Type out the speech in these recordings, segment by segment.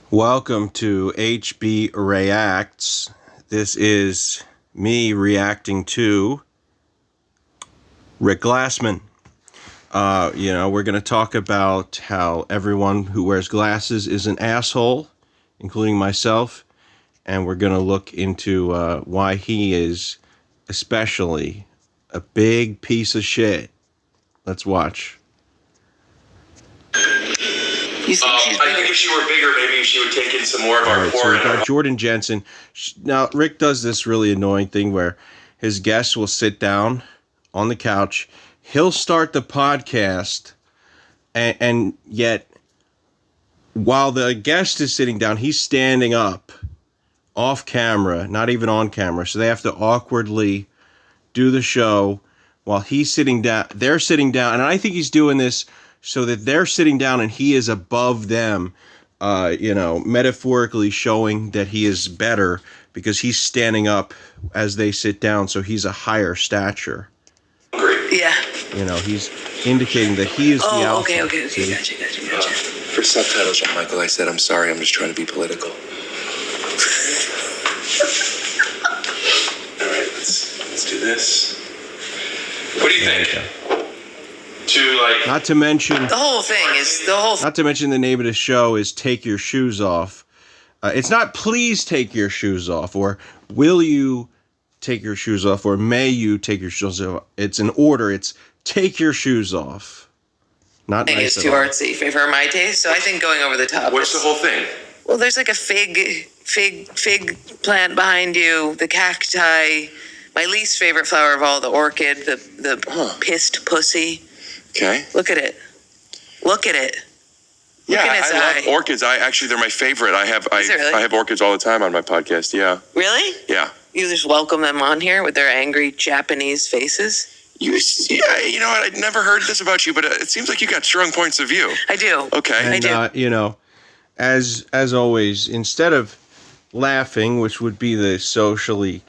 Welcome to HB Reacts. This is me reacting to Rick Glassman. We're going to talk about how everyone who wears glasses is an asshole, including myself. And we're going to look into why he is especially a big piece of shit. Let's watch. I think if she were bigger, maybe she would take in some more of our So we've got Jordan Jensen. Now, Rick does this really annoying thing where his guests will sit down on the couch. He'll start the podcast, and yet, while the guest is sitting down, he's standing up off camera, not even on camera. So they have to awkwardly do the show while he's sitting down. They're sitting down, and I think he's doing this so that they're sitting down and he is above them, metaphorically showing that he is better because he's standing up as they sit down, so he's a higher stature. Yeah. He's indicating that he is the alpha. Okay. Gotcha. For subtitles, Michael, I said, I'm sorry, I'm just trying to be political. All right, let's do this. What do you think? Not to mention Not to mention the name of the show is Take Your Shoes Off. It's not please take your shoes off, or will you take your shoes off, or may you take your shoes off. It's an order. It's take your shoes off. Not nice it's too artsy for my taste, so I think going over the top. What's the whole thing? Well, there's like a fig plant behind you, the cacti, my least favorite flower of all, the orchid, the pissed pussy. Okay. Look at it. Yeah, I love eye. orchids. They're my favorite. Is it really? I have orchids all the time on my podcast. Yeah. Really? Yeah. You just welcome them on here with their angry Japanese faces? You know what? I'd never heard this about you, but it seems like you got strong points of view. I do. Okay. I do. As always, instead of laughing, which would be the socially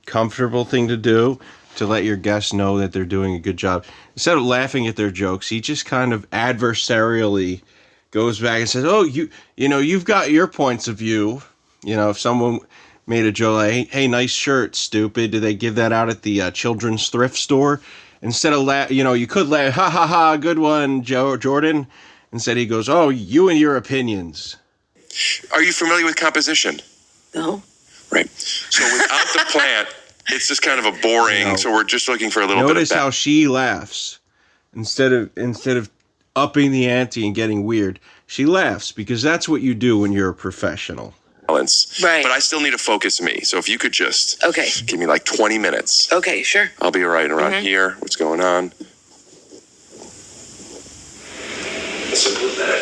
comfortable thing to do, to let your guests know that they're doing a good job, instead of laughing at their jokes, he just kind of adversarially goes back and says, "Oh, you've got your points of view. If someone made a joke like, hey, nice shirt, stupid, do they give that out at the children's thrift store?" Instead of you could laugh, ha ha ha, good one, Jordan. Instead, he goes, "Oh, you and your opinions." Are you familiar with composition? No. Right. So without the plant, it's just kind of a boring. So we're just looking for a little bit of Notice how she laughs instead of upping the ante and getting weird. She laughs because that's what you do when you're a professional. Balance. Right. But I still need to focus me. So if you could just give me like 20 minutes. Okay, sure. I'll be right around here. What's going on?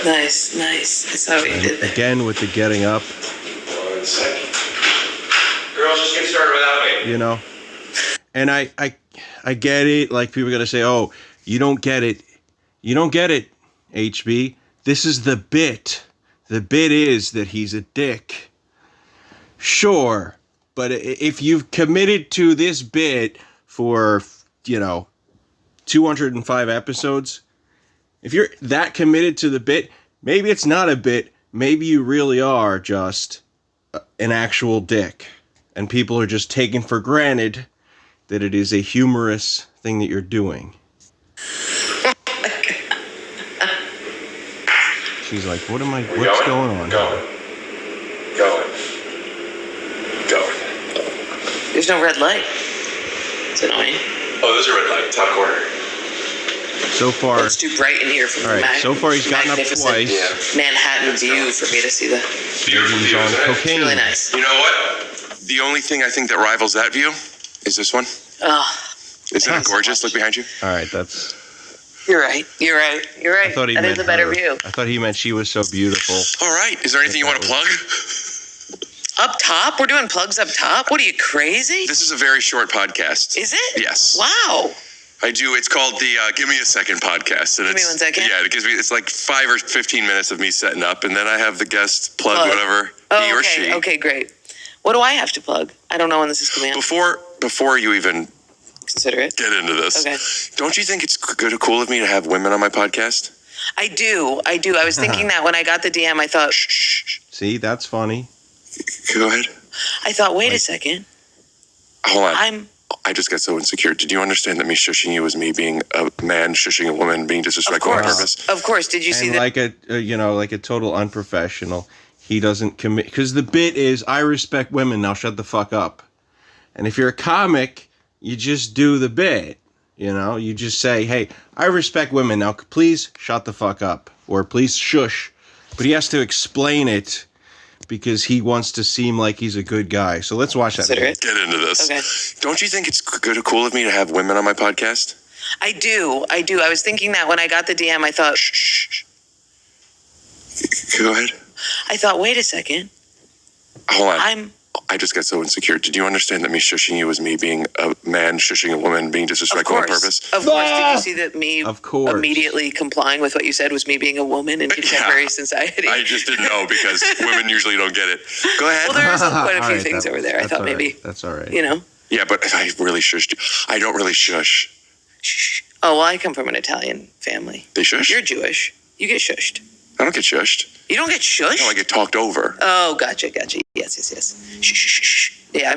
Nice. I saw what you did there. Again with the getting up. 1 second. Girls, just get started without me. And I get it. Like, people are going to say, "Oh, you don't get it." You don't get it, HB. This is the bit. The bit is that he's a dick. Sure. But if you've committed to this bit for, 205 episodes, if you're that committed to the bit, maybe it's not a bit. Maybe you really are just an actual dick. And people are just taking for granted that it is a humorous thing that you're doing. She's like, what's going on? Going. There's no red light. It's annoying. Oh, there's a red light, top corner. So far, It's too bright in here for all right. So far, he's gotten up twice. Manhattan view for me to see the. Beautiful He's view, on isn't it? cocaine. Really nice. You know what? The only thing I think that rivals that view is this one. Oh, Isn't it gorgeous? Look behind you. All right, that's. you're right. I thought he That meant is a better her. view. I thought he meant she was so beautiful. All right. Is there anything you want to plug? Up top? We're doing plugs up top? What are you, crazy? This is a very short podcast. Is it? Yes. Wow. I do. It's called the Give Me a Second podcast. And Give me 1 second? Yeah, it's like 5 or 15 minutes of me setting up, and then I have the guest plug whatever he or she. Okay, great. What do I have to plug? I don't know when this is coming out. Before you even Consider it. get into this, Okay. don't you think it's cool of me to have women on my podcast? I do. I was thinking that when I got the DM, I thought, See, that's funny. Go ahead. I thought, wait a second. Hold on. I just got so insecure. Did you understand that me shushing you was me being a man shushing a woman, being disrespectful on purpose? Of course. Did you see And that? like like a total unprofessional. He doesn't commit, because the bit is, I respect women, now shut the fuck up. And if you're a comic, you just do the bit. You just say, hey, I respect women, now please shut the fuck up, or please shush. But he has to explain it because he wants to seem like he's a good guy. So let's watch that. Consider it. Get into this. Okay. Don't you think it's cool of me to have women on my podcast? I do. I was thinking that when I got the DM, I thought, Shh. Go ahead. I thought, wait a second. Hold on. I just got so insecure. Did you understand that me shushing you was me being a man shushing a woman, being disrespectful on purpose? Of course. Did you see that me immediately complying with what you said was me being a woman in contemporary society? I just didn't know because women usually don't get it. Go ahead. Well, there's quite a few All right, things over there. I thought maybe. That's all right. Yeah, but if I really shushed you, I don't really shush. Shh. Oh, well, I come from an Italian family. They shush? You're Jewish. You get shushed. I don't get shushed. You don't get shushed? No, I get talked over. Oh, gotcha. Yes. Shh. Yeah,